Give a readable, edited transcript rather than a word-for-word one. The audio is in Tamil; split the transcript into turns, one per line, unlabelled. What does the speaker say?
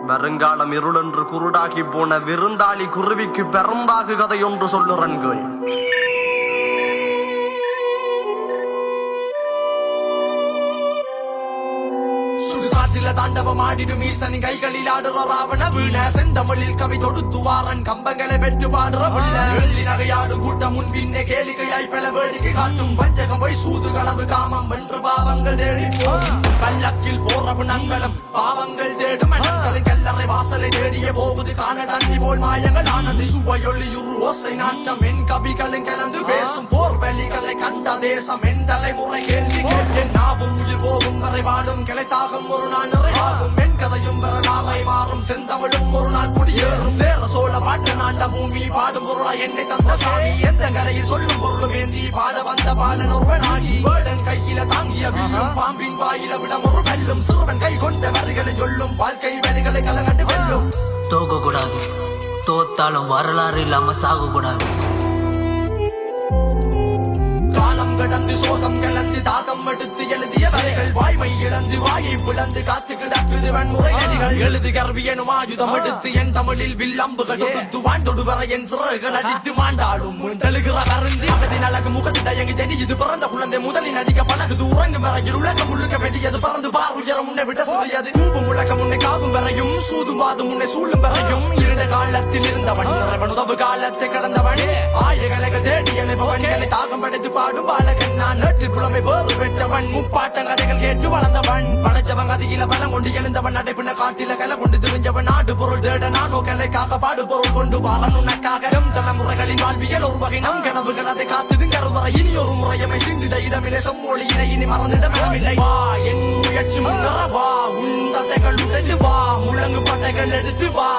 வருங்காலம் இருளென்று குருடாகி போன விருந்தாளி குருவிக்கு பெருந்தாகு கதை ஒன்று சொல்லுறன்கள். சுடுகாட்டில தாண்டவம் ஆடிடும் ஈசனின் கைகளில் ஆடுற ராவண வீண செந்தமிழில் கவி தொடுத்துவாரன் கம்பங்களை பெற்று பாடுற புள்ள வெள்ளி நகையாடும் கூட்டம் முன் பின்னே கேளிகையாய் பல வேடிக்கை காட்டும் வஞ்சகம் போய் சூது களவு காமம் வென்று பாவங்கள் தேடி பல்லக்கில் போற நங்களும் பாவங்கள் தேடும் கல்லறை வாசலை தேடிய போகுது காண தண்ணி போல் மாயங்கள் ஆனது சுவையொளியுரு ஓசை நாட்டம் என் கவிகளும் கலந்து பேசும் போர் வெளிகளை கண்ட தேசம் என் தலைமுறை கேள்வி கேட்டேன் நாவும் உயிர் போகும் வரை வாடும் கிளைத்தாகும் ஒரு நாள் நிறைவாகும் என் கதையும் வரலாறை மாறும் செந்தமிழும் ஒரு நாள் குடியேறும் சேர சோழ பாட்ட நாண்ட பூமி பாடும் பொருளா என்னை தந்த சாமி எந்த கலையில் சொல்லும் பொருளும் ஏந்தி பாட வந்த பாலன் ஒருவனாகி வேடன் கையில தாங்கிய வில்லும் பாம்பின் வாயில விடம் ஒரு வெல்லும் சிறுவன் கை கொண்ட வரிகளை சொல்லும் வாழ்க்கை வரிகளை கலங்கட்டு வெல்லும்.
தோக்க கூடாது, தோத்தாலும் வரலாறு இல்லாம சாக கூடாது.
காலம் கடந்து சோகம் கலந்து தாகம் எடுத்து எழுதிய வரைகள் வாய்மை இழந்து வாயை புலந்து காத்து கிடக்குது வன்முறை நடிகள் எழுது கர்வியனும் ஆயுதம் எடுத்து என் தமிழில் வில்லம்புகள் தொடுத்து வாழ்ந்தொடு வரை என் சிறகுகள் அடித்து மாண்டாடும் முண்டழுகிற மருந்து அகதின் அழகு முகத்து தயங்கி தெரியுது பிறந்த குழந்தை முதலில் நடிக்க பழகுது உறங்கும் வரையில் உலகம் முழுக்க வெடியது பறந்து பார் உயரம் முன்னை விட சொல்லியது கூப்பும் உலகம் முன்னை காவும் வரையும் சூதும் வாதும் முன்னை சூழும் வரையும் இருண்ட காலத்தில் இருந்தவன் இறைவன் உதவு காலத்தை கடந்தவன் ஆயகலைகள் தேடி எழுப்பவன்களை தாகம் படைத்து பாடும் பாலகன் நான் நேற்று புலமை வேறு பெற்றவன் முப்பாட்டம் கதைகள் கேட்டு வளர்ந்தவன் படைச்சவன் கதையில பலம் கொண்டு எழுந்தவன் நடைபின காட்டில கலை கொண்டு திரிஞ்சவன் நாடு பொருள் தேட நானோ கலைக்காக பாடு பொருள் கொண்டு வாரன் உனக்காக தலைமுறைகளின் வாழ்வியல் ஒரு வகை நம் கனவுகள் அதை காத்துடும் கருவறை இனி ஒரு முறையமை சிண்டிட இடமில்லை செம்மொழியினை இனி மறந்திடம் இடமில்லை வா என் முயற்சி முன்னர வா உன் தட்டைகள் உடைத்து வா முழங்கு பட்டைகள் எடுத்து வா